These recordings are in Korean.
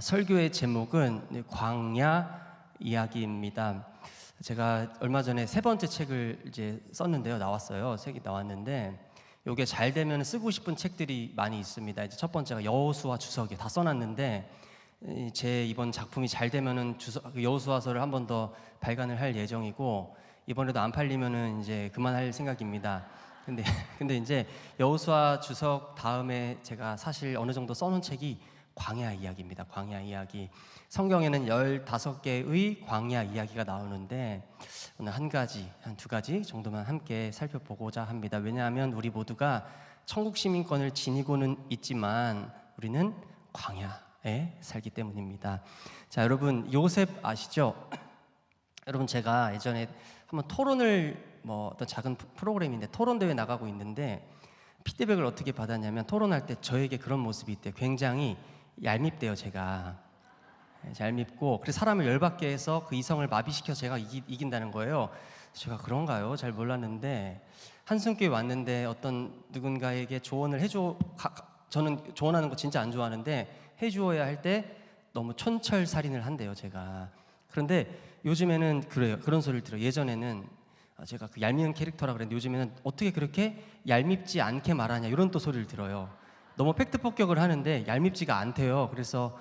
설교의 제목은 광야 이야기입니다. 제가 얼마 전에 세 번째 책을 이제 썼는데요. 나왔어요. 책이 나왔는데 이게 잘 되면 쓰고 싶은 책들이 많이 있습니다. 이제 첫 번째가 여호수아 주석에 다 써놨는데 제 이번 작품이 잘 되면은 여호수아서를 한 번 더 발간을 할 예정이고 이번에도 안 팔리면은 이제 그만할 생각입니다. 근데 이제 여호수아 주석 다음에 제가 사실 어느 정도 써놓은 책이 광야 이야기입니다. 광야 이야기. 성경에는 15개의 광야 이야기가 나오는데 오늘 한 두 가지 정도만 함께 살펴보고자 합니다. 왜냐하면 우리 모두가 천국 시민권을 지니고는 있지만 우리는 광야에 살기 때문입니다. 자, 여러분 요셉 아시죠? 여러분 제가 예전에 한번 토론을 어떤 작은 프로그램인데 토론 대회 나가고 있는데 피드백을 어떻게 받았냐면 토론할 때 저에게 그런 모습이 있대요. 굉장히 얄밉대요. 제가 얄밉고 그래서 사람을 열받게 해서 그 이성을 마비시켜 제가 이긴다는 거예요. 제가 그런가요? 잘 몰랐는데 한숨교회 왔는데 어떤 누군가에게 조언을 저는 조언하는 거 진짜 안 좋아하는데 해주어야 할 때 너무 촌철살인을 한대요. 제가. 그런데 요즘에는 그래요. 그런 소리를 들어요. 예전에는 제가 그 얄미운 캐릭터라 그랬는데 요즘에는 어떻게 그렇게 얄밉지 않게 말하냐 이런 또 소리를 들어요. 너무 팩트 폭격을 하는데 얄밉지가 않대요. 그래서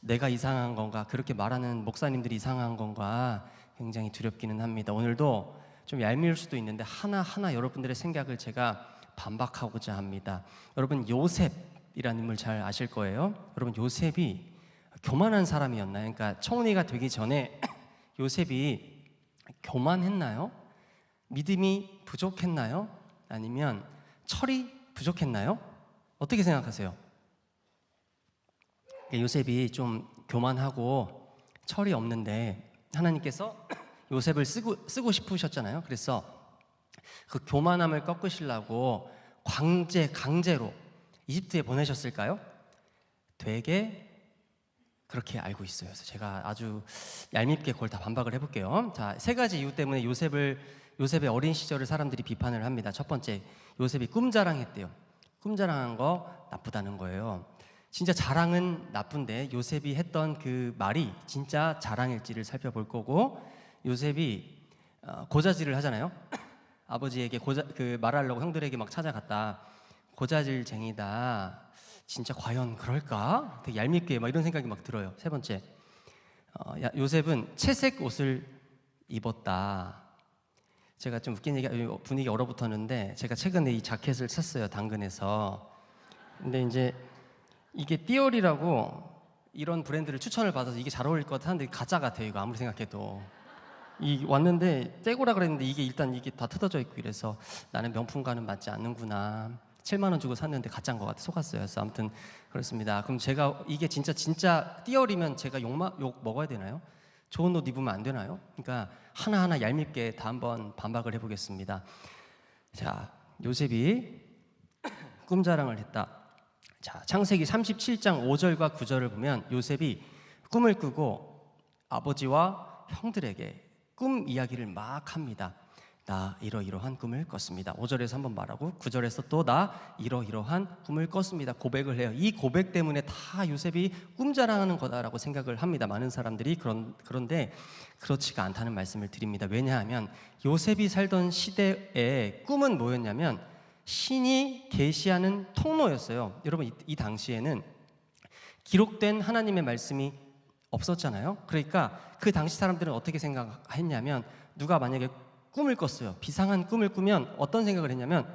내가 이상한 건가, 그렇게 말하는 목사님들이 이상한 건가 굉장히 두렵기는 합니다. 오늘도 좀 얄미울 수도 있는데 하나하나 여러분들의 생각을 제가 반박하고자 합니다. 여러분 요셉이라는 인물 잘 아실 거예요. 여러분 요셉이 교만한 사람이었나요? 그러니까 총리가 되기 전에 요셉이 교만했나요? 믿음이 부족했나요? 아니면 철이 부족했나요? 어떻게 생각하세요? 요셉이 좀 교만하고 철이 없는데 하나님께서 요셉을 쓰고 싶으셨잖아요. 그래서 그 교만함을 꺾으시려고 강제로 이집트에 보내셨을까요? 되게 그렇게 알고 있어요. 그래서 제가 아주 얄밉게 그걸 다 반박을 해볼게요. 자, 세 가지 이유 때문에 요셉의 어린 시절을 사람들이 비판을 합니다. 첫 번째, 요셉이 꿈자랑했대요. 꿈자랑한 거 나쁘다는 거예요. 진짜 자랑은 나쁜데 요셉이 했던 그 말이 진짜 자랑일지를 살펴볼 거고, 요셉이 고자질을 하잖아요. 아버지에게 말하려고 형들에게 막 찾아갔다. 고자질쟁이다. 진짜 과연 그럴까? 되게 얄밉게 막 이런 생각이 막 들어요. 세 번째, 요셉은 채색 옷을 입었다. 제가 좀 웃긴 얘기, 분위기 얼어붙었는데 제가 최근에 이 자켓을 샀어요. 당근에서. 근데 이제 이게 띠올이라고 이런 브랜드를 추천을 받아서 이게 잘 어울릴 것 같았는데 가짜 같아요. 이거 아무리 생각해도. 왔는데 떼고라 그랬는데 이게 다 뜯어져 있고 이래서 나는 명품과는 맞지 않는구나. 7만 원 주고 샀는데 가짜인 것 같아. 속았어요. 그래서 아무튼 그렇습니다. 그럼 제가 이게 진짜 띠얼이면 제가 욕 먹어야 되나요? 좋은 옷 입으면 안 되나요? 그러니까 하나하나 얄밉게 다 한번 반박을 해보겠습니다. 자, 요셉이 꿈자랑을 했다. 자, 창세기 37장 5절과 9절을 보면 요셉이 꿈을 꾸고 아버지와 형들에게 꿈 이야기를 막 합니다. 나 이러이러한 꿈을 꿨습니다. 5절에서 한번 말하고 9절에서 또 나 이러이러한 꿈을 꿨습니다. 고백을 해요. 이 고백 때문에 다 요셉이 꿈자랑하는 거다라고 생각을 합니다. 많은 사람들이. 그런데 그렇지가 않다는 말씀을 드립니다. 왜냐하면 요셉이 살던 시대의 꿈은 뭐였냐면 신이 계시하는 통로였어요. 여러분 이 당시에는 기록된 하나님의 말씀이 없었잖아요. 그러니까 그 당시 사람들은 어떻게 생각했냐면 누가 만약에 꿈을 꿨어요. 비상한 꿈을 꾸면 어떤 생각을 했냐면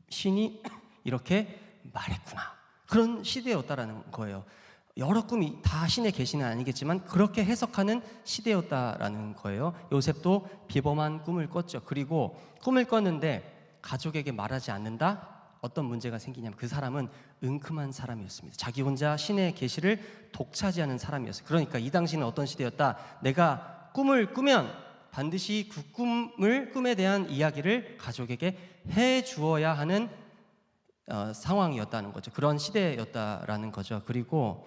신이 이렇게 말했구나. 그런 시대였다라는 거예요. 여러 꿈이 다 신의 계시는 아니겠지만 그렇게 해석하는 시대였다라는 거예요. 요셉도 비범한 꿈을 꿨죠. 그리고 꿈을 꿨는데 가족에게 말하지 않는다? 어떤 문제가 생기냐면 그 사람은 은큼한 사람이었습니다. 자기 혼자 신의 계시를 독차지하는 사람이었어요. 그러니까 이 당시는 어떤 시대였다? 내가 꿈을 꾸면 반드시 그 꿈에 대한 이야기를 가족에게 해 주어야 하는 상황이었다는 거죠. 그런 시대였다라는 거죠. 그리고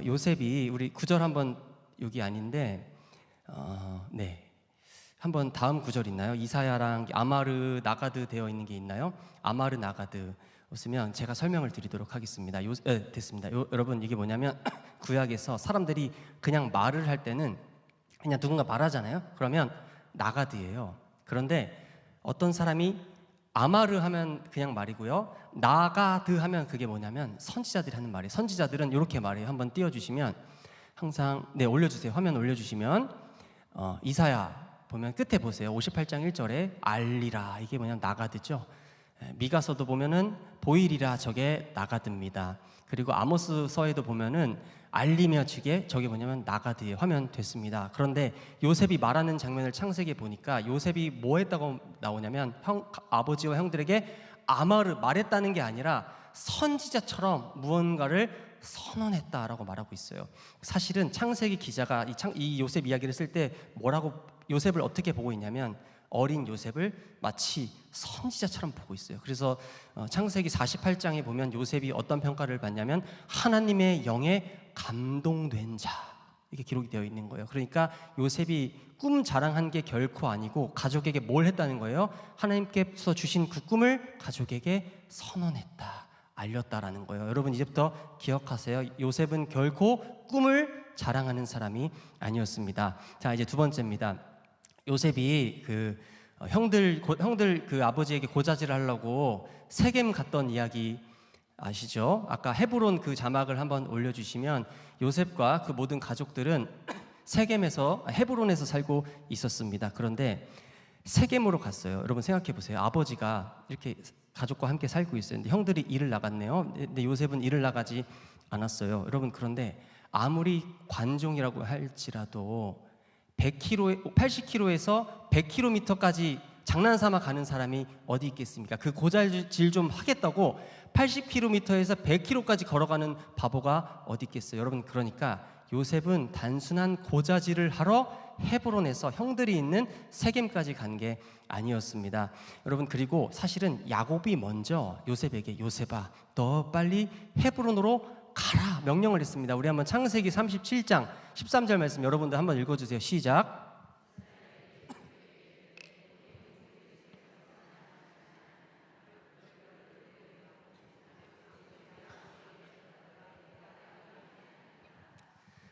요셉이 우리 9절 한번 여기 아닌데 한번 다음 구절 있나요? 이사야랑 아마르 나가드 되어 있는 게 있나요? 아마르 나가드. 웃으면 제가 설명을 드리도록 하겠습니다. 됐습니다. 여러분 이게 뭐냐면 구약에서 사람들이 그냥 말을 할 때는 그냥 누군가 말하잖아요. 그러면 나가드예요. 그런데 어떤 사람이 아마르 하면 그냥 말이고요. 나가드 하면 그게 뭐냐면 선지자들이 하는 말이에요. 선지자들은 이렇게 말해요. 한번 띄워주시면 항상 올려주세요. 화면 올려주시면 이사야 보면 끝에 보세요. 58장 1절에 알리라 이게 뭐냐면 나가드죠. 미가서도 보면은 보이리라 저게 나가드입니다. 그리고 아모스서에도 보면은 알리며 지게 저게 뭐냐면 나가드예요. 화면 됐습니다. 그런데 요셉이 말하는 장면을 창세기에 보니까 요셉이 뭐 했다고 나오냐면 아버지와 형들에게 아마르 말했다는 게 아니라 선지자처럼 무언가를 선언했다라고 말하고 있어요. 사실은 창세기 기자가 이 요셉 이야기를 쓸 때 뭐라고 요셉을 어떻게 보고 있냐면 어린 요셉을 마치 선지자처럼 보고 있어요. 그래서 창세기 48장에 보면 요셉이 어떤 평가를 받냐면 하나님의 영에 감동된 자 이렇게 기록이 되어 있는 거예요. 그러니까 요셉이 꿈 자랑한 게 결코 아니고 가족에게 뭘 했다는 거예요? 하나님께서 주신 그 꿈을 가족에게 선언했다, 알렸다라는 거예요. 여러분 이제부터 기억하세요. 요셉은 결코 꿈을 자랑하는 사람이 아니었습니다. 자, 이제 두 번째입니다. 요셉이 형들 그 아버지에게 고자질을 하려고 세겜 갔던 이야기 아시죠? 아까 헤브론 그 자막을 한번 올려주시면 요셉과 그 모든 가족들은 헤브론에서 살고 있었습니다. 그런데 세겜으로 갔어요. 여러분 생각해 보세요. 아버지가 이렇게 가족과 함께 살고 있어요. 근데 형들이 일을 나갔네요. 근데 요셉은 일을 나가지 않았어요. 여러분 그런데 아무리 관종이라고 할지라도 80km에서 100km까지 장난삼아 가는 사람이 어디 있겠습니까? 그 고자질 좀 하겠다고 80km에서 100km까지 걸어가는 바보가 어디 있겠어요? 여러분 그러니까 요셉은 단순한 고자질을 하러 헤브론에서 형들이 있는 세겜까지 간 게 아니었습니다. 여러분 그리고 사실은 야곱이 먼저 요셉에게 요셉아 너 빨리 헤브론으로 가라 명령을 했습니다. 우리 한번 창세기 37장 13절 말씀 여러분들 한번 읽어주세요. 시작.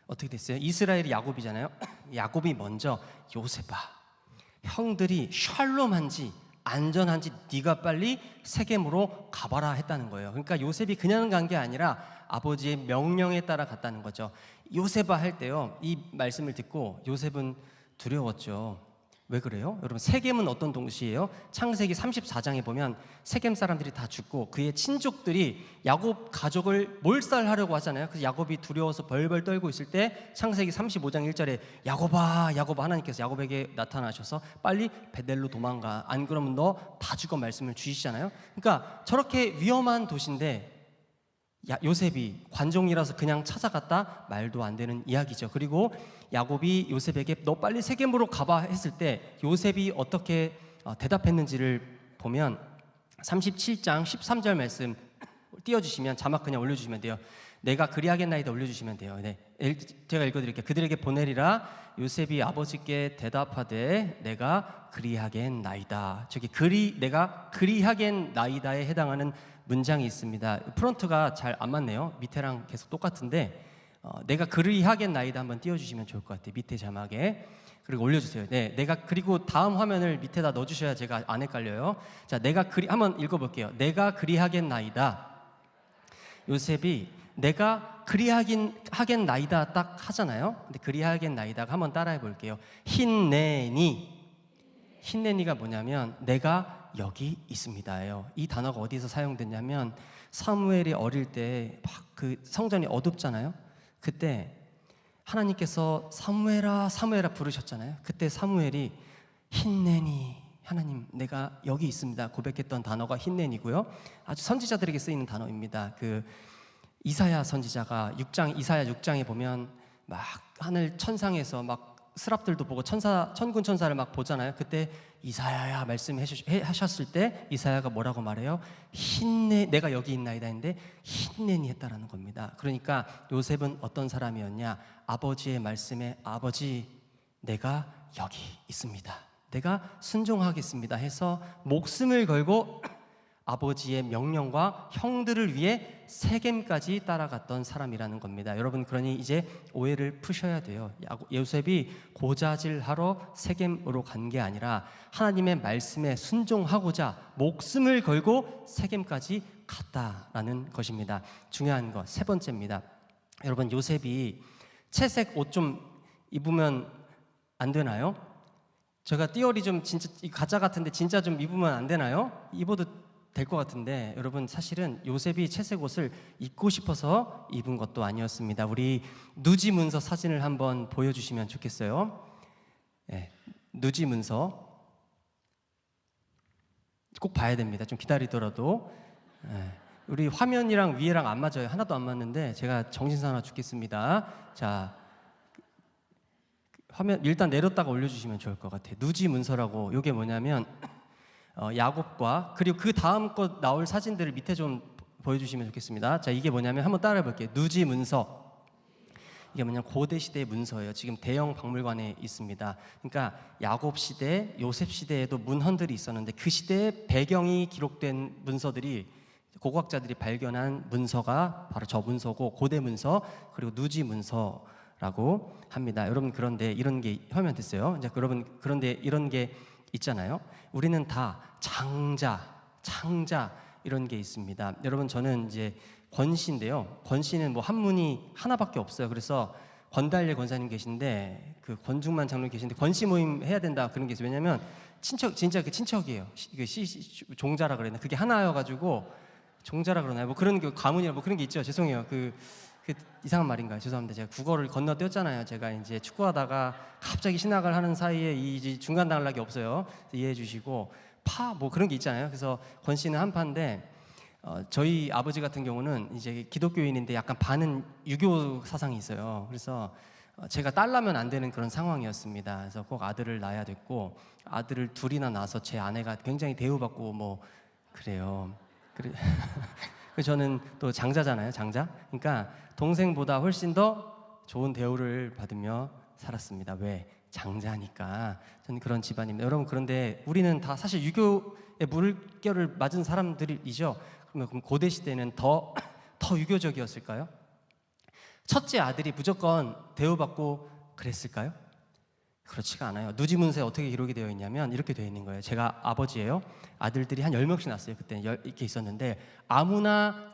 어떻게 됐어요? 이스라엘이 야곱이잖아요. 야곱이 먼저 요셉아 형들이 샬롬한지 안전한지 네가 빨리 세겜으로 가봐라 했다는 거예요. 그러니까 요셉이 그냥 간 게 아니라 아버지의 명령에 따라 갔다는 거죠. 요셉아 할 때요 이 말씀을 듣고 요셉은 두려웠죠. 왜 그래요? 여러분 세겜은 어떤 도시예요? 창세기 34장에 보면 세겜 사람들이 다 죽고 그의 친족들이 야곱 가족을 몰살하려고 하잖아요. 그래서 야곱이 두려워서 벌벌 떨고 있을 때 창세기 35장 1절에 야곱아 하나님께서 야곱에게 나타나셔서 빨리 베델로 도망가 안 그러면 너 다 죽어 말씀을 주시잖아요. 그러니까 저렇게 위험한 도시인데 요셉이 관종이라서 그냥 찾아갔다 말도 안 되는 이야기죠. 그리고 야곱이 요셉에게 너 빨리 세겜으로 가봐 했을 때 요셉이 어떻게 대답했는지를 보면 37장 13절 말씀 띄워주시면 자막 그냥 올려주시면 돼요. 내가 그리하겠나이다 올려주시면 돼요. 네, 제가 읽어드릴게요. 그들에게 보내리라. 요셉이 아버지께 대답하되 내가 그리하겠나이다. 저기 내가 그리하겠나이다에 해당하는 문장이 있습니다. 프론트가 잘 안 맞네요. 밑에랑 계속 똑같은데 내가 그리하겠나이다 한번 띄워주시면 좋을 것 같아요. 밑에 자막에 그리고 올려주세요. 네, 그리고 다음 화면을 밑에다 넣어주셔야 제가 안 헷갈려요. 자, 한번 읽어볼게요. 내가 그리하겠나이다. 요셉이 내가 그리하겠나이다 딱 하잖아요. 근데 그리하겠나이다가 한번 따라해 볼게요. 힌내니가 뭐냐면 내가 여기 있습니다예요. 이 단어가 어디서 사용됐냐면 사무엘이 어릴 때 막 그 성전이 어둡잖아요. 그때 하나님께서 사무엘아 부르셨잖아요. 그때 사무엘이 힌내니 하나님 내가 여기 있습니다 고백했던 단어가 힌내니고요. 아주 선지자들에게 쓰이는 단어입니다. 그 이사야 선지자가 이사야 6장에 보면 막 하늘 천상에서 막 스랍들도 보고 천군 천사를 막 보잖아요. 그때 이사야야 말씀하셨을 때 이사야가 뭐라고 말해요? 내가 여기 있나이다 했는데 힌내니 했다라는 겁니다. 그러니까 요셉은 어떤 사람이었냐? 아버지의 말씀에 아버지 내가 여기 있습니다. 내가 순종하겠습니다 해서 목숨을 걸고 아버지의 명령과 형들을 위해 세겜까지 따라갔던 사람이라는 겁니다. 여러분, 그러니 이제 오해를 푸셔야 돼요. 요셉이 고자질하러 세겜으로 간 게 아니라 하나님의 말씀에 순종하고자 목숨을 걸고 세겜까지 갔다라는 것입니다. 중요한 것 세 번째입니다. 여러분, 요셉이 채색 옷 좀 입으면 안 되나요? 제가 띠어리 좀 진짜 가짜 같은데 진짜 좀 입으면 안 되나요? 입어도 될 것 같은데, 여러분, 사실은 요셉이 채색 옷을 입고 싶어서 입은 것도 아니었습니다. 우리 누지 문서 사진을 한번 보여주시면 좋겠어요. 네, 누지 문서 꼭 봐야 됩니다. 좀 기다리더라도. 네, 우리 화면이랑 위에랑 안 맞아요. 하나도 안 맞는데 제가 정신사나 죽겠습니다. 자, 화면 일단 내렸다가 올려주시면 좋을 것 같아요. 누지 문서라고, 이게 뭐냐면 야곱과, 그리고 그 다음 것 나올 사진들을 밑에 좀 보여주시면 좋겠습니다. 자, 이게 뭐냐면 한번 따라해 볼게요. 누지 문서. 이게 뭐냐면 고대 시대의 문서예요. 지금 대형 박물관에 있습니다. 그러니까 야곱 시대, 요셉 시대에도 문헌들이 있었는데 그 시대의 배경이 기록된 문서들이, 고고학자들이 발견한 문서가 바로 저 문서고, 고대 문서, 그리고 누지 문서라고 합니다. 여러분, 그런데 이런 게 화면 됐어요. 이제 여러분, 그런데 이런 게 있잖아요. 우리는 다 창자 이런 게 있습니다. 여러분, 저는 이제 권씨인데요. 권씨는 뭐 한문이 하나밖에 없어요. 그래서 권달래 권사님 계신데, 그 권중만 장로 계신데 권씨 모임 해야 된다 그런 게 있어요. 왜냐면 친척, 진짜 그 친척이에요. 종자라 그랬나? 그게 하나여가지고 종자라 그러나요? 뭐 그런 게 가문이나 뭐 그런 게 있죠. 죄송해요. 그 이상한 말인가요? 죄송합니다. 제가 국어를 건너뛰었잖아요. 제가 이제 축구하다가 갑자기 신학을 하는 사이에 이 중간 단락이 없어요. 이해해 주시고, 뭐 그런 게 있잖아요. 그래서 권 씨는 한파인데, 저희 아버지 같은 경우는 이제 기독교인인데 약간 반은 유교 사상이 있어요. 그래서 제가 딸라면 안 되는 그런 상황이었습니다. 그래서 꼭 아들을 낳아야 됐고, 아들을 둘이나 낳아서 제 아내가 굉장히 대우받고 뭐 그래요. 저는 또 장자잖아요. 장자. 그러니까 동생보다 훨씬 더 좋은 대우를 받으며 살았습니다. 왜? 장자니까. 저는 그런 집안입니다. 여러분, 그런데 우리는 다 사실 유교의 물결을 맞은 사람들이죠. 그럼 고대 시대는 더 유교적이었을까요? 첫째 아들이 무조건 대우받고 그랬을까요? 그렇지가 않아요. 누지문서에 어떻게 기록이 되어 있냐면 이렇게 되어 있는 거예요. 제가 아버지예요. 아들들이 한 10명씩 낳았어요. 그때 이렇게 있었는데, 아무나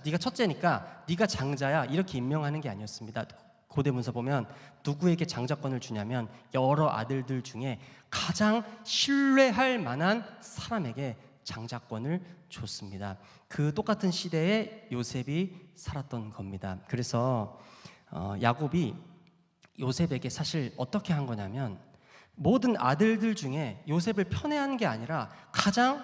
네가 첫째니까 네가 장자야 이렇게 임명하는 게 아니었습니다. 고대 문서 보면 누구에게 장자권을 주냐면 여러 아들들 중에 가장 신뢰할 만한 사람에게 장자권을 줬습니다. 그 똑같은 시대에 요셉이 살았던 겁니다. 그래서 야곱이 요셉에게 사실 어떻게 한 거냐면, 모든 아들들 중에 요셉을 편애한 게 아니라 가장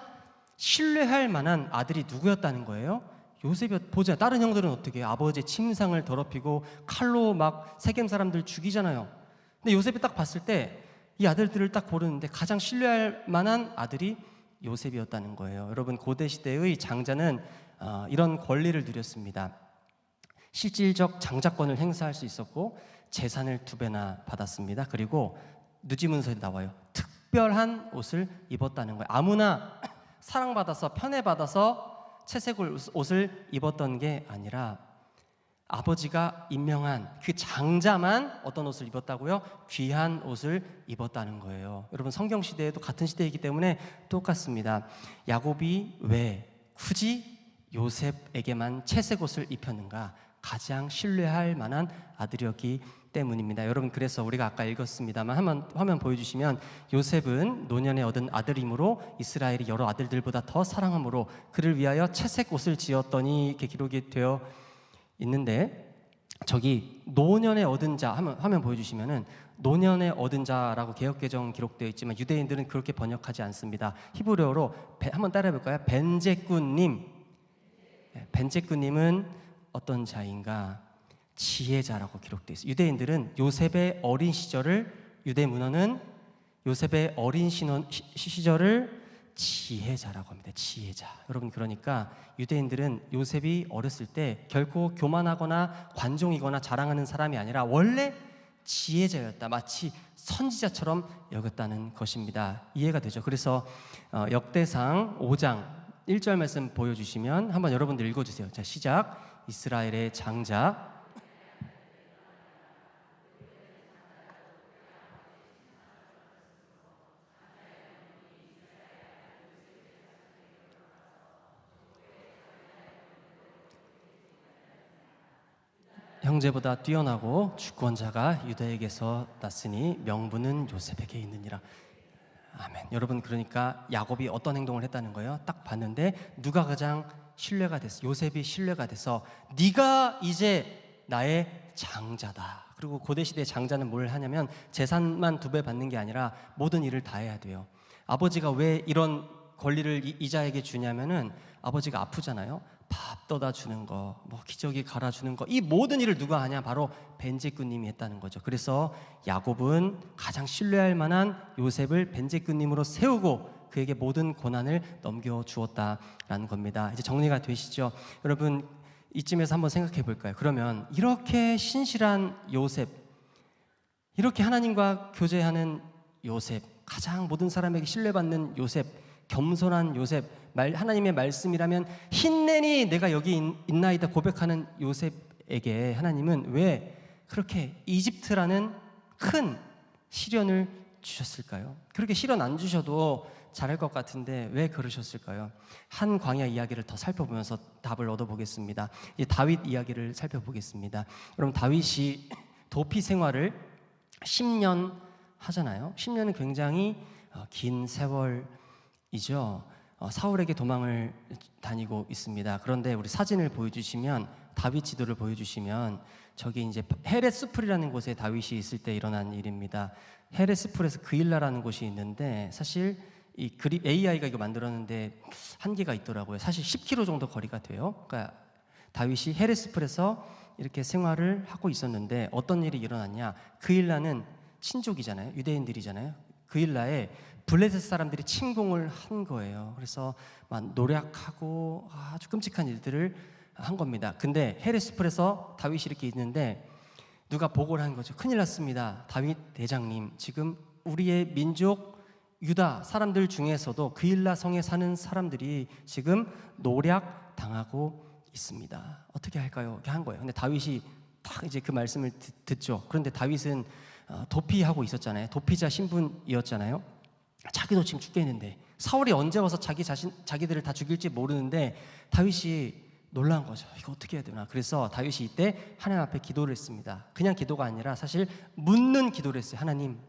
신뢰할 만한 아들이 누구였다는 거예요? 요셉이. 보자, 다른 형들은 어떻게 해요? 아버지의 침상을 더럽히고 칼로 막 세겜 사람들 죽이잖아요. 근데 요셉이 딱 봤을 때 이 아들들을 딱 고르는데 가장 신뢰할 만한 아들이 요셉이었다는 거예요. 여러분, 고대 시대의 장자는 이런 권리를 누렸습니다. 실질적 장자권을 행사할 수 있었고 재산을 2배나 받았습니다. 그리고 누지문서에 나와요. 특별한 옷을 입었다는 거예요. 아무나 사랑받아서 편애받아서 채색 옷을 입었던 게 아니라 아버지가 임명한 그 장자만 어떤 옷을 입었다고요? 귀한 옷을 입었다는 거예요. 여러분, 성경 시대에도 같은 시대이기 때문에 똑같습니다. 야곱이 왜 굳이 요셉에게만 채색 옷을 입혔는가? 가장 신뢰할 만한 아들이었기 때문입니다. 여러분, 그래서 우리가 아까 읽었습니다만 한번 화면 보여주시면, 요셉은 노년에 얻은 아들이므로 이스라엘이 여러 아들들보다 더 사랑함으로 그를 위하여 채색 옷을 지었더니 이렇게 기록이 되어 있는데, 저기 노년에 얻은 자 화면 보여주시면은 노년에 얻은 자라고 개역개정 기록되어 있지만 유대인들은 그렇게 번역하지 않습니다. 히브리어로 한번 따라해 볼까요? 벤제꾼님. 벤제꾼님은 어떤 자인가? 지혜자라고 기록되어 있어요. 유대인들은 요셉의 어린 시절을, 유대 문헌은 요셉의 어린 시절을 지혜자라고 합니다. 지혜자. 여러분, 그러니까 유대인들은 요셉이 어렸을 때 결코 교만하거나 관종이거나 자랑하는 사람이 아니라 원래 지혜자였다, 마치 선지자처럼 여겼다는 것입니다. 이해가 되죠? 그래서 역대상 5장 1절 말씀 보여주시면 한번 여러분들 읽어주세요. 자, 시작. 이스라엘의 장자 형제보다 뛰어나고 주권자가 유다에게서 났으니 명분은 요셉에게 있느니라. 아멘. 여러분, 그러니까 야곱이 어떤 행동을 했다는 거예요? 딱 봤는데 누가 가장 신뢰가 됐어? 요셉이 신뢰가 돼서 네가 이제 나의 장자다. 그리고 고대 시대 장자는 뭘 하냐면 재산만 2배 받는 게 아니라 모든 일을 다 해야 돼요. 아버지가 왜 이런 권리를 이자에게 주냐면은 아버지가 아프잖아요. 밥 떠다 주는 거, 뭐 기저귀 갈아주는 거, 이 모든 일을 누가 하냐? 바로 벤제꾸님이 했다는 거죠. 그래서 야곱은 가장 신뢰할 만한 요셉을 벤제꾸님으로 세우고 그에게 모든 고난을 넘겨주었다라는 겁니다. 이제 정리가 되시죠? 여러분, 이쯤에서 한번 생각해 볼까요? 그러면 이렇게 신실한 요셉, 이렇게 하나님과 교제하는 요셉, 가장 모든 사람에게 신뢰받는 요셉, 겸손한 요셉, 하나님의 말씀이라면 힘내니 내가 여기 있나이다 고백하는 요셉에게 하나님은 왜 그렇게 이집트라는 큰 시련을 주셨을까요? 그렇게 시련 안 주셔도 잘할 것 같은데 왜 그러셨을까요? 한 광야 이야기를 더 살펴보면서 답을 얻어보겠습니다. 이제 다윗 이야기를 살펴보겠습니다. 그럼 다윗이 도피 생활을 10년 하잖아요. 10년은 굉장히 긴 세월이죠. 사울에게 도망을 다니고 있습니다. 그런데 우리 사진을 보여주시면, 다윗 지도를 보여주시면, 저기 이제 헤레스풀이라는 곳에 다윗이 있을 때 일어난 일입니다. 헤레스풀에서 그일라라는 곳이 있는데 사실 이 그립 AI가 이거 만들었는데 한계가 있더라고요. 사실 10km 정도 거리가 돼요. 그러니까 다윗이 헤레스풀에서 이렇게 생활을 하고 있었는데 어떤 일이 일어났냐? 그일라는 친족이잖아요. 유대인들이잖아요. 그일라에 블레셋 사람들이 침공을 한 거예요. 그래서 막 노략하고 아주 끔찍한 일들을 한 겁니다. 근데 헤레스풀에서 다윗이 이렇게 있는데 누가 보고를 한 거죠. 큰일 났습니다. 다윗 대장님, 지금 우리의 민족 유다 사람들 중에서도 그일라 성에 사는 사람들이 지금 노략 당하고 있습니다. 어떻게 할까요? 이렇게 한 거예요. 근데 다윗이 딱 이제 그 말씀을 듣죠. 그런데 다윗은 도피하고 있었잖아요. 도피자 신분이었잖아요. 자기도 지금 죽겠는데 사울이 언제 와서 자기들을 다 죽일지 모르는데 다윗이 놀란 거죠. 이거 어떻게 해야 되나? 그래서 다윗이 이때 하나님 앞에 기도를 했습니다. 그냥 기도가 아니라 사실 묻는 기도를 했어요. 하나님,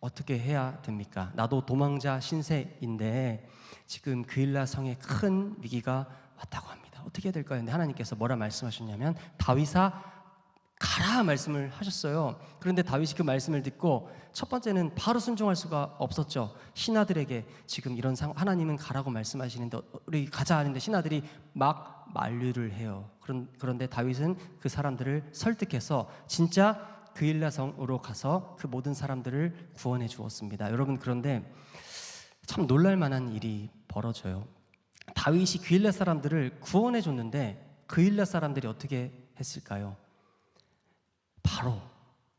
어떻게 해야 됩니까? 나도 도망자 신세인데 지금 그일라 성에 큰 위기가 왔다고 합니다. 어떻게 해야 될까요? 근데 하나님께서 뭐라 말씀하셨냐면 다윗아 가라 말씀을 하셨어요. 그런데 다윗이 그 말씀을 듣고 첫 번째는 바로 순종할 수가 없었죠. 신하들에게 지금 이런 하나님은 가라고 말씀하시는데 우리 가자 하는데 신하들이 막 만류를 해요. 그런데 다윗은 그 사람들을 설득해서 진짜 그일라 성으로 가서 그 모든 사람들을 구원해 주었습니다. 여러분, 그런데 참 놀랄 만한 일이 벌어져요. 다윗이 그일라 사람들을 구원해 줬는데 그일라 사람들이 어떻게 했을까요? 바로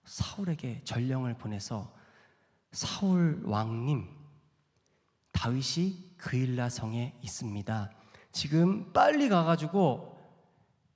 사울에게 전령을 보내서 사울 왕님, 다윗이 그일라 성에 있습니다. 지금 빨리 가가지고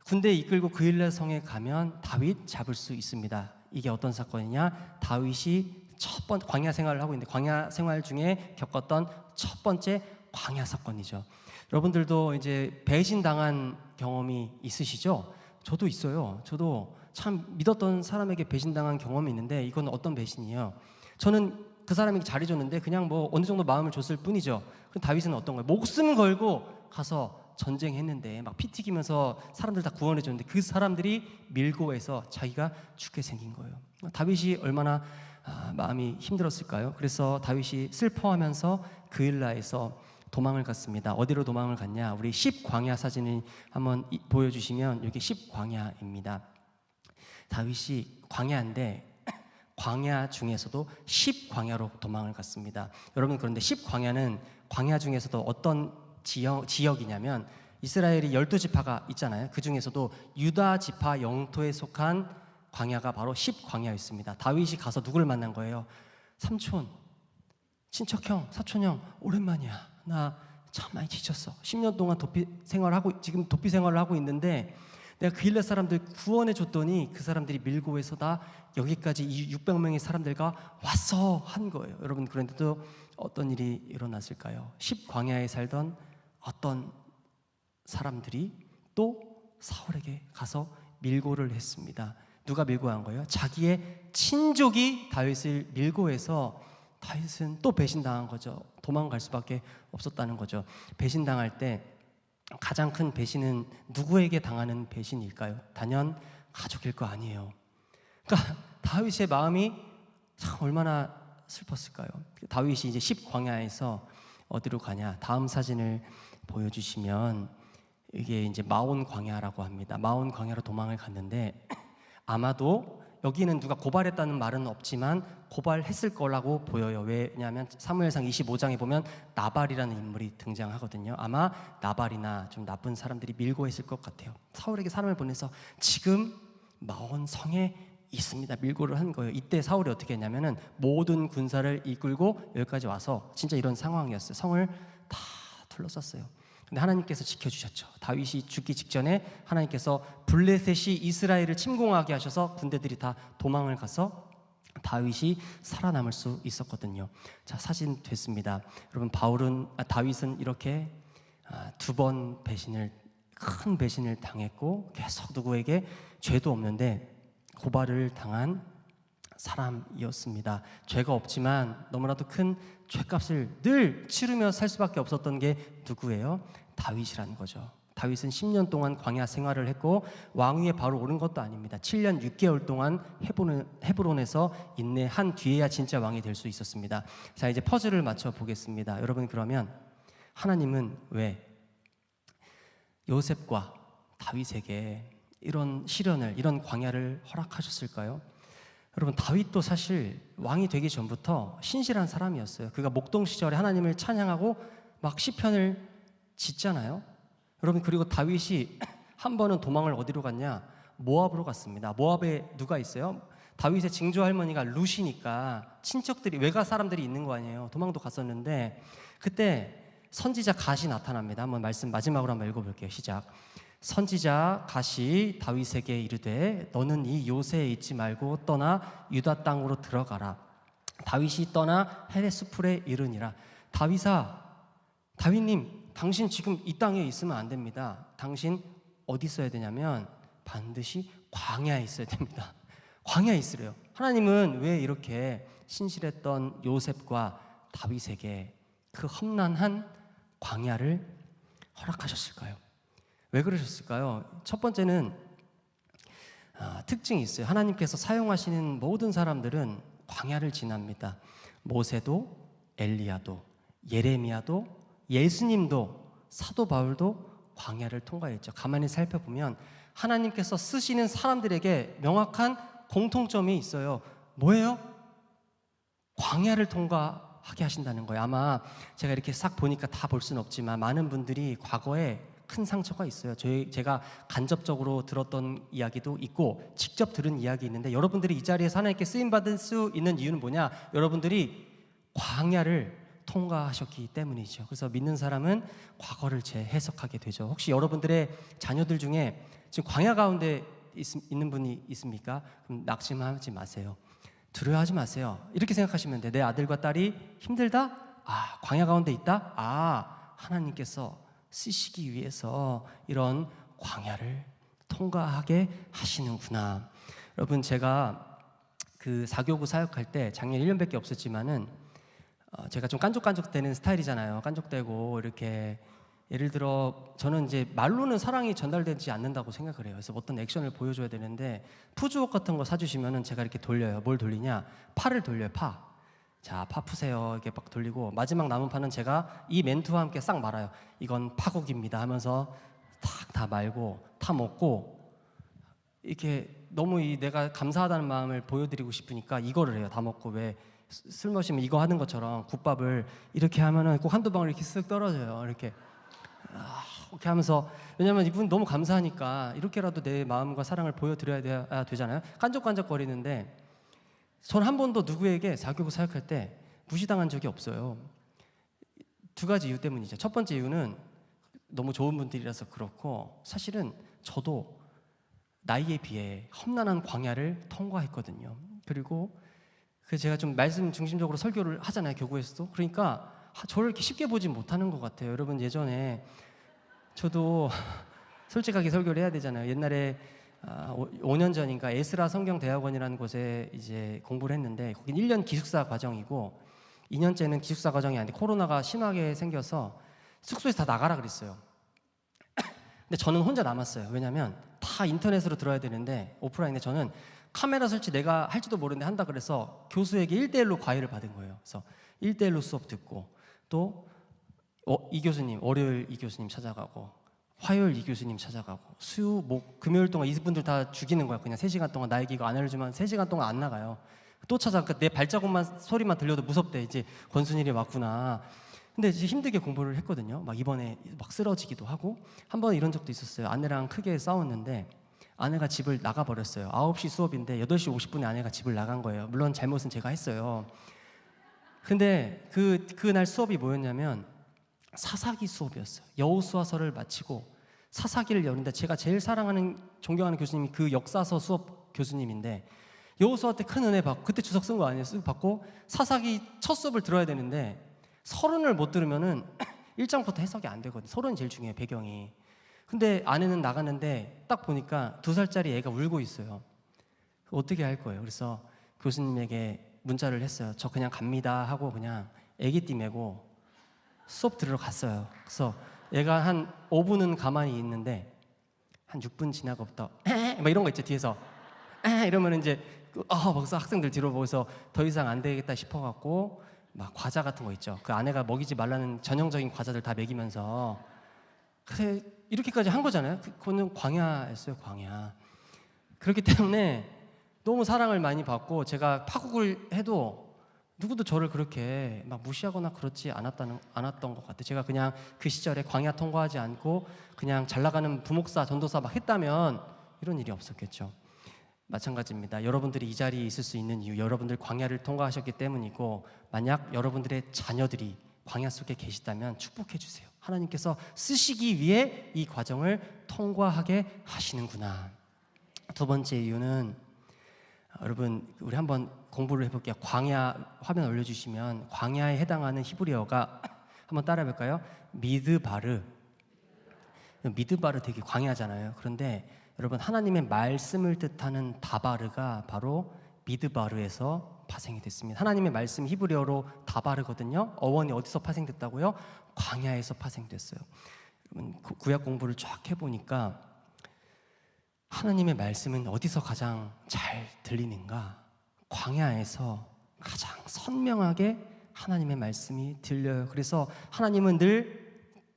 군대 이끌고 그일라 성에 가면 다윗 잡을 수 있습니다. 이게 어떤 사건이냐? 다윗이 첫 번째 광야 생활을 하고 있는데 광야 생활 중에 겪었던 첫 번째 광야 사건이죠. 여러분들도 이제 배신당한 경험이 있으시죠? 저도 있어요. 저도 참 믿었던 사람에게 배신당한 경험이 있는데 이건 어떤 배신이에요? 저는 그 사람이 잘해줬는데 그냥 뭐 어느 정도 마음을 줬을 뿐이죠. 그럼 다윗은 어떤 거예요? 목숨을 걸고 가서 전쟁했는데 막 피 튀기면서 사람들 다 구원해줬는데 그 사람들이 밀고 해서 자기가 죽게 생긴 거예요. 다윗이 얼마나 마음이 힘들었을까요? 그래서 다윗이 슬퍼하면서 그일라에서 도망을 갔습니다. 어디로 도망을 갔냐? 우리 10광야 사진을 한번 보여주시면 여기 10광야입니다. 다윗이 광야인데 광야 중에서도 10광야로 도망을 갔습니다. 여러분, 그런데 10광야는 광야 중에서도 어떤 지역이냐면 이스라엘이 12지파가 있잖아요. 그 중에서도 유다 지파 영토에 속한 광야가 바로 10광야였습니다. 다윗이 가서 누구를 만난 거예요? 삼촌, 친척형, 사촌형, 오랜만이야. 나 참 많이 지쳤어. 10년 동안 지금 도피 생활을 하고 있는데 내가 그 일렛 사람들 구원해 줬더니 그 사람들이 밀고에서 다 여기까지 이 600명의 사람들과 왔어 한 거예요. 여러분, 그런데도 어떤 일이 일어났을까요? 10광야에 살던 어떤 사람들이 또 사울에게 가서 밀고를 했습니다. 누가 밀고한 거예요? 자기의 친족이 다윗을 밀고해서 다윗은 또 배신당한 거죠. 도망갈 수밖에 없었다는 거죠. 배신당할 때 가장 큰 배신은 누구에게 당하는 배신일까요? 단연 가족일 거 아니에요. 그러니까 다윗의 마음이 참 얼마나 슬펐을까요? 다윗이 이제 10광야에서 어디로 가냐? 다음 사진을 보여주시면 이게 이제 마온 광야라고 합니다. 마온 광야로 도망을 갔는데 아마도 여기는 누가 고발했다는 말은 없지만 고발했을 거라고 보여요. 왜냐하면 사무엘상 25장에 보면 나발이라는 인물이 등장하거든요. 아마 나발이나 좀 나쁜 사람들이 밀고 했을 것 같아요. 사울에게 사람을 보내서 지금 마온 성에 있습니다. 밀고를 한 거예요. 이때 사울이 어떻게 했냐면은 모든 군사를 이끌고 여기까지 와서 진짜 이런 상황이었어요. 성을 다 둘러쌌어요. 근데 하나님께서 지켜주셨죠. 다윗이 죽기 직전에 하나님께서 블레셋이 이스라엘을 침공하게 하셔서 군대들이 다 도망을 가서 다윗이 살아남을 수 있었거든요. 자, 사진 됐습니다. 여러분, 다윗은 이렇게 두 번 큰 배신을 당했고 계속 누구에게 죄도 없는데 고발을 당한 사람이었습니다. 죄가 없지만 너무나도 큰 죄값을 늘 치르며 살 수밖에 없었던 게 누구예요? 다윗이라는 거죠. 다윗은 10년 동안 광야 생활을 했고 왕위에 바로 오른 것도 아닙니다. 7년 6개월 동안 헤브론에서 인내한 뒤에야 진짜 왕이 될 수 있었습니다. 자, 이제 퍼즐을 맞춰 보겠습니다. 여러분, 그러면 하나님은 왜 요셉과 다윗에게 이런 시련을, 이런 광야를 허락하셨을까요? 여러분, 다윗도 사실 왕이 되기 전부터 신실한 사람이었어요. 그가 목동 시절에 하나님을 찬양하고 막 시편을 짓잖아요. 여러분, 그리고 다윗이 한 번은 도망을 어디로 갔냐? 모압으로 갔습니다. 모압에 누가 있어요? 다윗의 증조 할머니가 룻이니까 친척들이, 외가 사람들이 있는 거 아니에요. 도망도 갔었는데 그때 선지자 갓이 나타납니다. 한번 말씀 마지막으로 한번 읽어볼게요. 시작. 선지자 갓이 다윗에게 이르되 너는 이 요새에 있지 말고 떠나 유다 땅으로 들어가라. 다윗이 떠나 헤레스 풀에 이르니라. 다윗님, 당신 지금 이 땅에 있으면 안 됩니다. 당신 어디 있어야 되냐면 반드시 광야에 있어야 됩니다. 광야에 있으래요. 하나님은 왜 이렇게 신실했던 요셉과 다윗에게 그 험난한 광야를 허락하셨을까요? 왜 그러셨을까요? 첫 번째는 특징이 있어요. 하나님께서 사용하시는 모든 사람들은 광야를 지납니다. 모세도, 엘리야도, 예레미야도, 예수님도, 사도 바울도 광야를 통과했죠. 가만히 살펴보면 하나님께서 쓰시는 사람들에게 명확한 공통점이 있어요. 뭐예요? 광야를 통과하게 하신다는 거예요. 아마 제가 이렇게 싹 보니까 다 볼 수는 없지만 많은 분들이 과거에 큰 상처가 있어요. 제가 간접적으로 들었던 이야기도 있고 직접 들은 이야기 있는데, 여러분들이 이 자리에서 하나님께 쓰임받을 수 있는 이유는 뭐냐? 여러분들이 광야를 통과하셨기 때문이죠. 그래서 믿는 사람은 과거를 재해석하게 되죠. 혹시 여러분들의 자녀들 중에 지금 광야 가운데 있는 분이 있습니까? 그럼 낙심하지 마세요. 두려워하지 마세요. 이렇게 생각하시면 돼요. 내 아들과 딸이 힘들다? 광야 가운데 있다? 하나님께서 쓰시기 위해서 이런 광야를 통과하게 하시는구나. 여러분, 제가 그 사교구 사역할 때 작년 1년밖에 없었지만은 제가 좀 깐족깐족되는 스타일이잖아요. 깐족되고 이렇게, 예를 들어 저는 이제 말로는 사랑이 전달되지 않는다고 생각을 해요. 그래서 어떤 액션을 보여줘야 되는데 푸주옥 같은 거 사주시면은 제가 이렇게 돌려요. 뭘 돌리냐? 파를 돌려요. 파. 자, 파 푸세요. 이렇게 막 돌리고 마지막 남은 파는 제가 이 멘트와 함께 싹 말아요. 이건 파국입니다 하면서 다 말고 타 먹고, 이렇게 너무 내가 감사하다는 마음을 보여드리고 싶으니까 이거를 해요. 다 먹고, 왜 술 마시면 이거 하는 것처럼 국밥을 이렇게 하면은 꼭 한두 방울 이렇게 쓱 떨어져요. 이렇게 하면서, 왜냐면 이분 너무 감사하니까 이렇게라도 내 마음과 사랑을 보여드려야 되잖아요. 깐족깐족거리는데 전 한 번도 누구에게 사교구 사역할 때 무시당한 적이 없어요. 두 가지 이유 때문이죠. 첫 번째 이유는 너무 좋은 분들이라서 그렇고, 사실은 저도 나이에 비해 험난한 광야를 통과했거든요. 그리고 제가 좀 말씀 중심적으로 설교를 하잖아요, 교구에서도. 그러니까 저를 이렇게 쉽게 보지 못하는 것 같아요. 여러분, 예전에 저도 솔직하게 설교를 해야 되잖아요. 옛날에 5년 전인가 에스라 성경대학원이라는 곳에 이제 공부를 했는데, 거긴 1년 기숙사 과정이고 2년째는 기숙사 과정이 아닌데 코로나가 심하게 생겨서 숙소에서 다 나가라 그랬어요. 근데 저는 혼자 남았어요. 왜냐면 다 인터넷으로 들어야 되는데, 오프라인에 저는 카메라 설치 내가 할지도 모르는데 한다 그래서 교수에게 1대1로 과외를 받은 거예요. 그래서 1대1로 수업 듣고, 또 이 교수님, 월요일 이 교수님 찾아가고, 화요일 이 교수님 찾아가고, 금요일 동안 이분들 다 죽이는 거야. 그냥 3시간 동안 나에게 이거 안 알려주면 3시간 동안 안 나가요. 또 찾아가. 내 발자국만 소리만 들려도 무섭대. 이제 권순일이 왔구나. 근데 이제 힘들게 공부를 했거든요. 막 이번에 막 쓰러지기도 하고, 한 번 이런 적도 있었어요. 아내랑 크게 싸웠는데 아내가 집을 나가버렸어요. 9시 수업인데 8시 50분에 아내가 집을 나간 거예요. 물론 잘못은 제가 했어요. 근데 그날 수업이 뭐였냐면 사사기 수업이었어요. 여호수아서를 마치고 사사기를 여는데, 제가 제일 사랑하는 존경하는 교수님이 그 역사서 수업 교수님인데, 여호수아 때 큰 은혜 받고, 그때 주석 쓴 거 아니에요? 쓱 받고 사사기 첫 수업을 들어야 되는데 서론을 못 들으면은 1장부터 해석이 안 되거든요. 서론이 제일 중요해요, 배경이. 근데 아내는 나갔는데 딱 보니까 2살짜리 애가 울고 있어요. 어떻게 할 거예요? 그래서 교수님에게 문자를 했어요. 저 그냥 갑니다 하고 그냥 애기띠 메고 수업 들으러 갔어요. 그래서 얘가 한 5분은 가만히 있는데 한 6분 지나고부터 막 이런 거 있죠, 뒤에서 이러면 이제 막서 학생들 뒤로 보고서 더 이상 안 되겠다 싶어갖고 막 과자 같은 거 있죠. 그 아내가 먹이지 말라는 전형적인 과자들 다 먹이면서, 그래 이렇게까지 한 거잖아요. 그거는 광야였어요, 광야. 그렇기 때문에 너무 사랑을 많이 받고, 제가 파국을 해도 누구도 저를 그렇게 막 무시하거나 그렇지 않았던 것 같아요. 제가 그냥 그 시절에 광야 통과하지 않고 그냥 잘 나가는 부목사, 전도사 막 했다면 이런 일이 없었겠죠. 마찬가지입니다. 여러분들이 이 자리에 있을 수 있는 이유, 여러분들 광야를 통과하셨기 때문이고, 만약 여러분들의 자녀들이 광야 속에 계시다면 축복해 주세요. 하나님께서 쓰시기 위해 이 과정을 통과하게 하시는구나. 두 번째 이유는, 여러분 우리 한번 공부를 해볼게요. 광야 화면 올려주시면 광야에 해당하는 히브리어가 한번 따라해 볼까요? 미드바르. 미드바르 되게 광야잖아요. 그런데 여러분, 하나님의 말씀을 뜻하는 다바르가 바로 미드바르에서 파생이 됐습니다. 하나님의 말씀 히브리어로 다바르거든요. 어원이 어디서 파생됐다고요? 광야에서 파생됐어요. 여러분, 구약 공부를 쫙 해보니까 하나님의 말씀은 어디서 가장 잘 들리는가? 광야에서 가장 선명하게 하나님의 말씀이 들려요. 그래서 하나님은 늘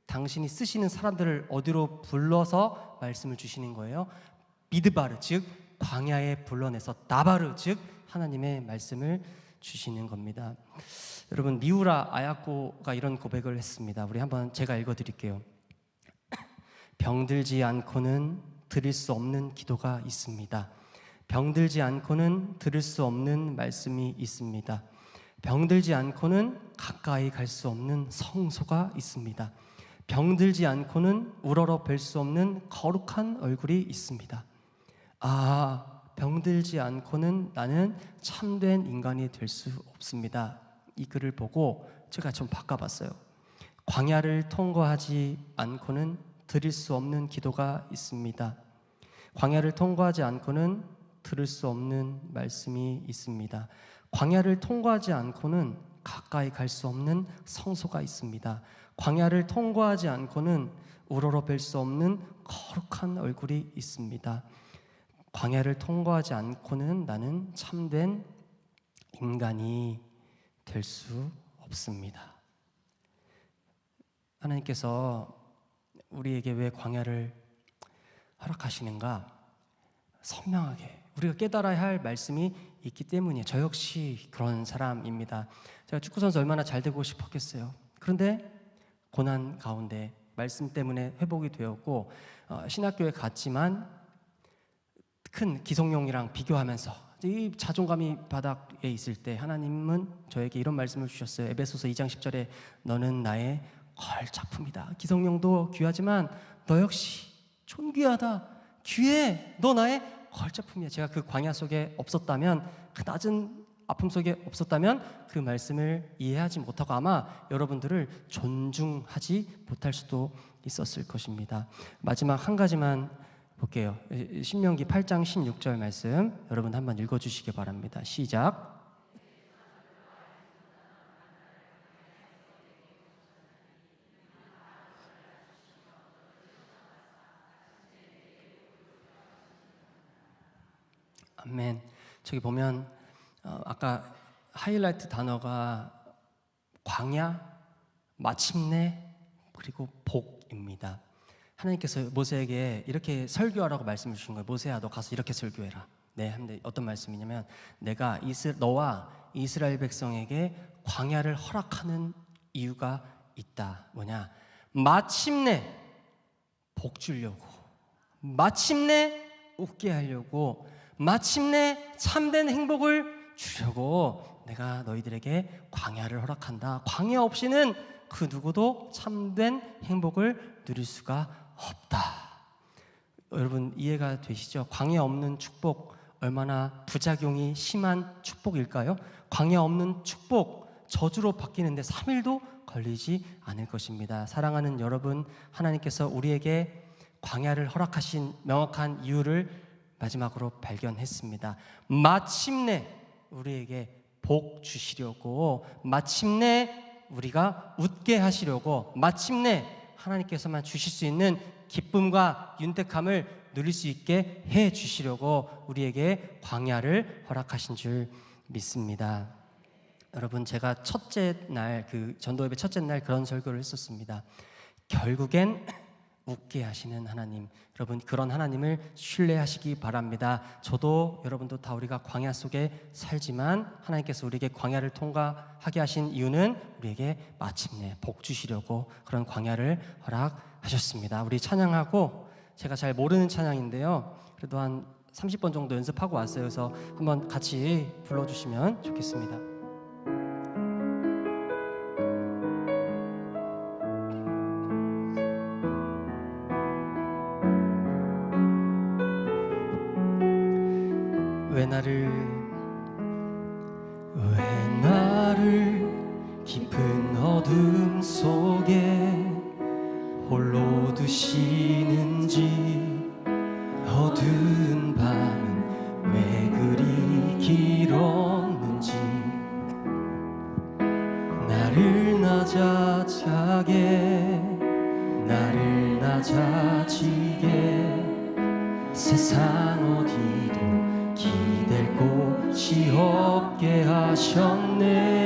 당신이 쓰시는 사람들을 어디로 불러서 말씀을 주시는 거예요? 미드바르, 즉 광야에 불러내서 나바르, 즉 하나님의 말씀을 주시는 겁니다. 여러분, 미우라 아야코가 이런 고백을 했습니다. 우리 한번 제가 읽어드릴게요. 병들지 않고는 드릴 수 없는 기도가 있습니다. 병들지 않고는 들을 수 없는 말씀이 있습니다. 병들지 않고는 가까이 갈 수 없는 성소가 있습니다. 병들지 않고는 우러러 뵐 수 없는 거룩한 얼굴이 있습니다. 병들지 않고는 나는 참된 인간이 될 수 없습니다. 이 글을 보고 제가 좀 바꿔봤어요. 광야를 통과하지 않고는 드릴 수 없는 기도가 있습니다. 광야를 통과하지 않고는 들을 수 없는 말씀이 있습니다. 광야를 통과하지 않고는 가까이 갈 수 없는 성소가 있습니다. 광야를 통과하지 않고는 우러러 뵐 수 없는 거룩한 얼굴이 있습니다. 광야를 통과하지 않고는 나는 참된 인간이 될 수 없습니다. 하나님께서 우리에게 왜 광야를 허락하시는가? 선명하게 우리가 깨달아야 할 말씀이 있기 때문이에요. 저 역시 그런 사람입니다. 제가 축구선수 얼마나 잘 되고 싶었겠어요. 그런데 고난 가운데 말씀 때문에 회복이 되었고, 신학교에 갔지만 큰 기성용이랑 비교하면서 이 자존감이 바닥에 있을 때 하나님은 저에게 이런 말씀을 주셨어요. 에베소서 2장 10절에 너는 나의 걸작품이다. 기성용도 귀하지만 너 역시 존귀하다. 귀해. 너 나의 걸작품이야. 제가 그 광야 속에 없었다면, 그 낮은 아픔 속에 없었다면 그 말씀을 이해하지 못하고 아마 여러분들을 존중하지 못할 수도 있었을 것입니다. 마지막 한 가지만 볼게요. 신명기 8장 16절 말씀 여러분 한번 읽어주시기 바랍니다. 시작. 아멘. 저기 보면 아까 하이라이트 단어가 광야, 마침내, 그리고 복입니다. 하나님께서 모세에게 이렇게 설교하라고 말씀을 주신 거예요. 모세야, 너 가서 이렇게 설교해라. 네, 근데 어떤 말씀이냐면 내가 너와 이스라엘 백성에게 광야를 허락하는 이유가 있다. 뭐냐? 마침내 복 주려고, 마침내 웃게 하려고, 마침내 참된 행복을 주려고 내가 너희들에게 광야를 허락한다. 광야 없이는 그 누구도 참된 행복을 누릴 수가 없다. 여러분 이해가 되시죠? 광야 없는 축복 얼마나 부작용이 심한 축복일까요? 광야 없는 축복 저주로 바뀌는데 3일도 걸리지 않을 것입니다. 사랑하는 여러분, 하나님께서 우리에게 광야를 허락하신 명확한 이유를 마지막으로 발견했습니다. 마침내 우리에게 복 주시려고, 마침내 우리가 웃게 하시려고, 마침내 하나님께서만 주실 수 있는 기쁨과 윤택함을 누릴 수 있게 해 주시려고 우리에게 광야를 허락하신 줄 믿습니다. 여러분, 제가 첫째 날, 그 전도 예배 첫째 날 그런 설교를 했었습니다. 결국엔 웃게 하시는 하나님, 여러분 그런 하나님을 신뢰하시기 바랍니다. 저도 여러분도 다 우리가 광야 속에 살지만 하나님께서 우리에게 광야를 통과하게 하신 이유는 우리에게 마침내 복 주시려고 그런 광야를 허락하셨습니다. 우리 찬양하고, 제가 잘 모르는 찬양인데요, 그래도 한 30번 정도 연습하고 왔어요. 그래서 한번 같이 불러주시면 좋겠습니다. 왜 나를 깊은 어둠 속에 홀로 두시는지, 어두운 밤은 왜 그리 길었는지, 나를 낮아지게 세상 어디도 기댈 곳이 없게 하셨네.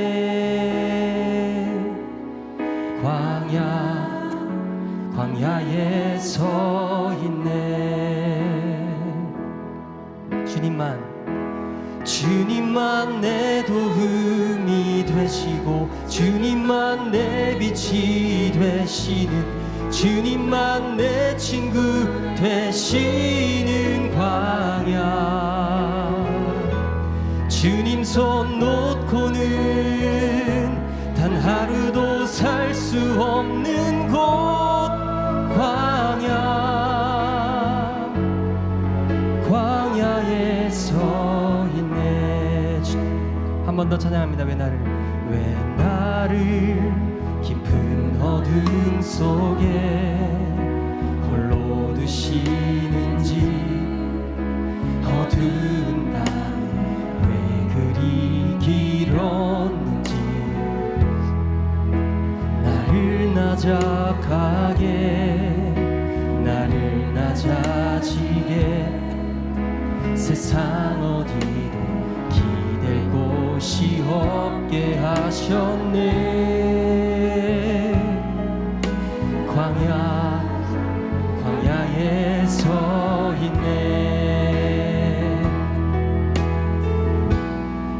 광야에 서 있네. 주님만 내 도움이 되시고, 주님만 내 빛이 되시는, 주님만 내 친구 되시는 광야. 주님 손 놓고는 단 하루도 살 수 없는 곳, 광야에 서 있네. 한 번 더 찬양합니다. 왜 나를 깊은 어둠 속에 홀로 두시는지, 어두운 밤은 왜 그리 길었는지, 나를 낮아지게 세상 어디도 기댈 곳이 없게 하셨네. 광야에 서 있네.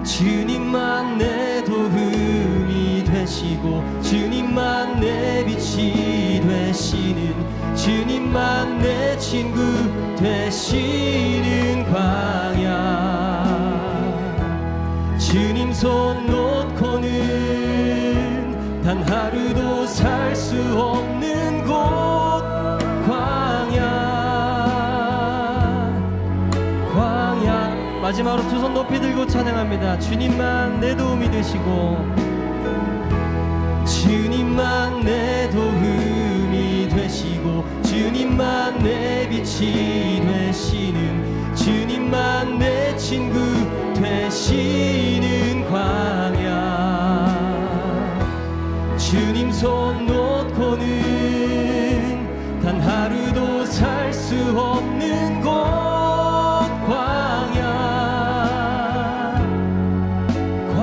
주님만 내 도움이 되시고, 주님만 내 빛이 되시는, 주님만 내 친구 되시는 광야. 주님 손 놓고는 단 하루도 살 수 없는 곳 광야. 마지막으로 두 손 높이 들고 찬양합니다. 주님만 내 도움이 되시고, 주님만 내 도움이 되시고, 주님만 내 빛이 되시는, 주님만 내 친구 되시는 광야. 주님 손 놓고는 단 하루도 살 수 없는 곳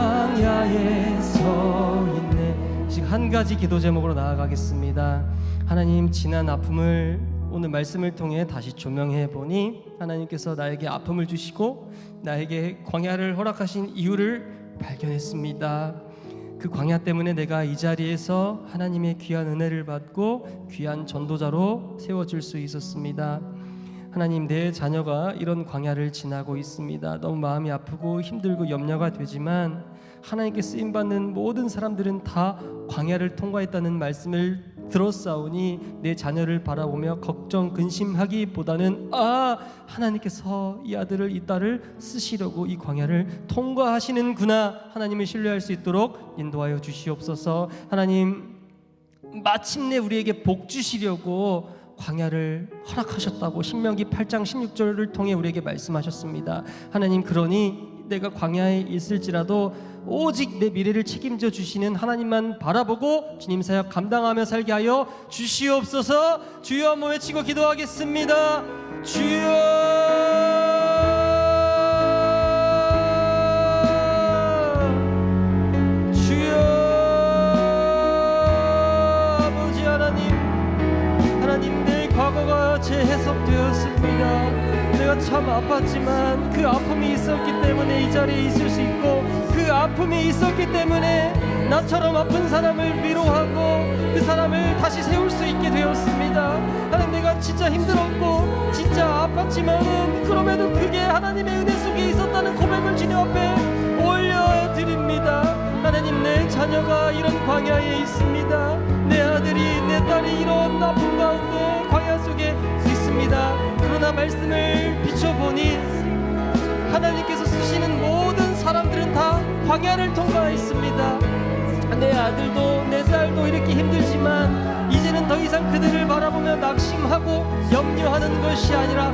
광야에 서 있네. 지금 한 가지 기도 제목으로 나아가겠습니다. 하나님, 지난 아픔을 오늘 말씀을 통해 다시 조명해 보니 하나님께서 나에게 아픔을 주시고 나에게 광야를 허락하신 이유를 발견했습니다. 그 광야 때문에 내가 이 자리에서 하나님의 귀한 은혜를 받고 귀한 전도자로 세워질 수 있었습니다. 하나님, 내 자녀가 이런 광야를 지나고 있습니다. 너무 마음이 아프고 힘들고 염려가 되지만 하나님께 쓰임받는 모든 사람들은 다 광야를 통과했다는 말씀을 들었사오니 내 자녀를 바라보며 걱정 근심하기보다는 하나님께서 이 아들을 이 딸을 쓰시려고 이 광야를 통과하시는구나, 하나님을 신뢰할 수 있도록 인도하여 주시옵소서. 하나님, 마침내 우리에게 복 주시려고 광야를 허락하셨다고 신명기 8장 16절을 통해 우리에게 말씀하셨습니다. 하나님, 그러니 내가 광야에 있을지라도 오직 내 미래를 책임져 주시는 하나님만 바라보고 주님 사역 감당하며 살게 하여 주시옵소서. 주여 한번 외치고 기도하겠습니다. 주여, 주여. 아버지 하나님, 내 과거가 재해석되었습니다. 내가 참 아팠지만 그 아픔이 있었기 때문에 이 자리에 있을 수 있고, 그 아픔이 있었기 때문에 나처럼 아픈 사람을 위로하고 그 사람을 다시 세울 수 있게 되었습니다. 하나님, 내가 진짜 힘들었고 진짜 아팠지만은 그럼에도 그게 하나님의 은혜 속에 있었다는 고백을 주님 앞에 올려드립니다. 하나님, 내 자녀가 이런 광야에 있습니다. 내 아들이, 내 딸이 이런 아픔 가운데 광야 속에 있습니다. 그러나 말씀을 비춰보니 하나님께서 쓰시는 모든 사람들은 다 광야를 통과했습니다. 내 아들도 내 딸도 이렇게 힘들지만 이제는 더 이상 그들을 바라보며 낙심하고 염려하는 것이 아니라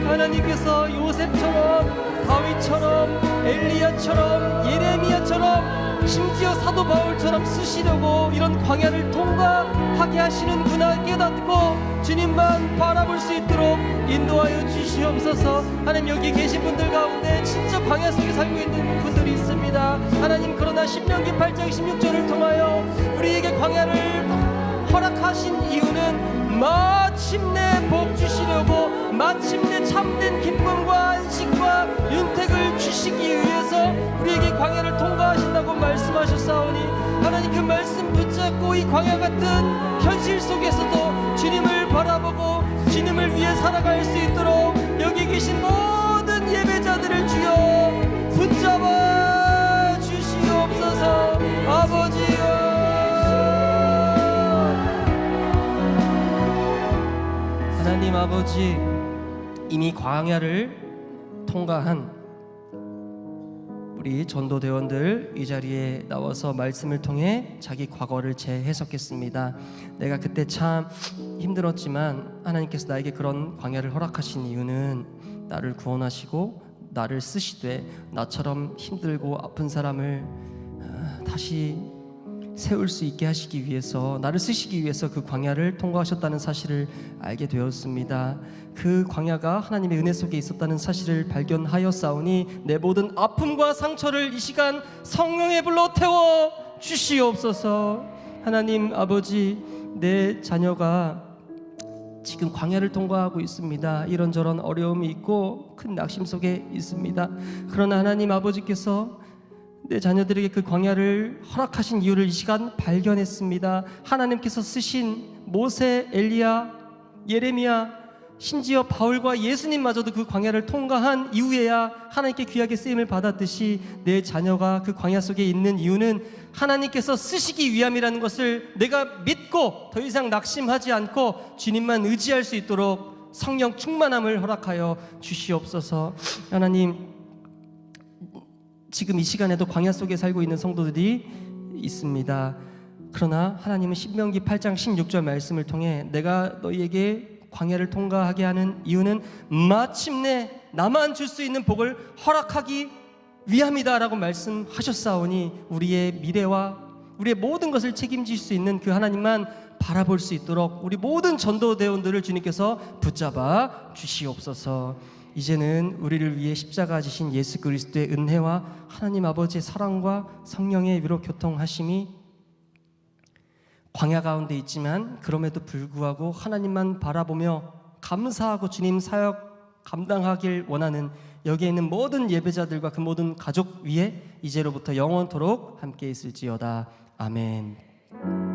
하나님께서 요셉처럼, 다윗처럼, 엘리야처럼, 예레미야처럼, 심지어 사도 바울처럼 쓰시려고 이런 광야를 통과하게 하시는구나 깨닫고 주님만 바라볼 수 있도록 인도하여 주시옵소서. 하나님, 여기 계신 분들 가운데 진짜 광야 속에 살고 있는 분들이 있습니다. 하나님, 그러나 신명기 8장 16절을 통하여 우리에게 광야를 허락하신 이유는 마침내 복 주시려고, 마침내 참된 기쁨과 안식과 윤택을 주시기 위해서 우리에게 광야를 통과하신다고 말씀하셨사오니 하나님, 그 말씀 붙잡고 이 광야 같은 현실 속에서도 주님을 바라보고 주님을 위해 살아갈 수 있도록 여기 계신 모든 예배자들을 주여 붙잡아 주시옵소서. 아버지여, 하나님 아버지, 이미 광야를 통과한 우리 전도대원들 이 자리에 나와서 말씀을 통해 자기 과거를 재해석했습니다. 내가 그때 참 힘들었지만 하나님께서 나에게 그런 광야를 허락하신 이유는 나를 구원하시고 나를 쓰시되 나처럼 힘들고 아픈 사람을 다시 세울 수 있게 하시기 위해서, 나를 쓰시기 위해서 그 광야를 통과하셨다는 사실을 알게 되었습니다. 그 광야가 하나님의 은혜 속에 있었다는 사실을 발견하였사오니 내 모든 아픔과 상처를 이 시간 성령의 불로 태워 주시옵소서. 하나님 아버지, 내 자녀가 지금 광야를 통과하고 있습니다. 이런저런 어려움이 있고 큰 낙심 속에 있습니다. 그러나 하나님 아버지께서 내 자녀들에게 그 광야를 허락하신 이유를 이 시간 발견했습니다. 하나님께서 쓰신 모세, 엘리야, 예레미야, 심지어 바울과 예수님마저도 그 광야를 통과한 이후에야 하나님께 귀하게 쓰임을 받았듯이 내 자녀가 그 광야 속에 있는 이유는 하나님께서 쓰시기 위함이라는 것을 내가 믿고 더 이상 낙심하지 않고 주님만 의지할 수 있도록 성령 충만함을 허락하여 주시옵소서. 하나님, 지금 이 시간에도 광야 속에 살고 있는 성도들이 있습니다. 그러나 하나님은 신명기 8장 16절 말씀을 통해 내가 너희에게 광야를 통과하게 하는 이유는 마침내 나만 줄 수 있는 복을 허락하기 위함이다 라고 말씀하셨사오니 우리의 미래와 우리의 모든 것을 책임질 수 있는 그 하나님만 바라볼 수 있도록 우리 모든 전도대원들을 주님께서 붙잡아 주시옵소서. 이제는 우리를 위해 십자가 지신 예수 그리스도의 은혜와 하나님 아버지의 사랑과 성령의 위로 교통하심이 광야 가운데 있지만 그럼에도 불구하고 하나님만 바라보며 감사하고 주님 사역 감당하길 원하는 여기에 있는 모든 예배자들과 그 모든 가족 위에 이제로부터 영원토록 함께 있을지어다. 아멘.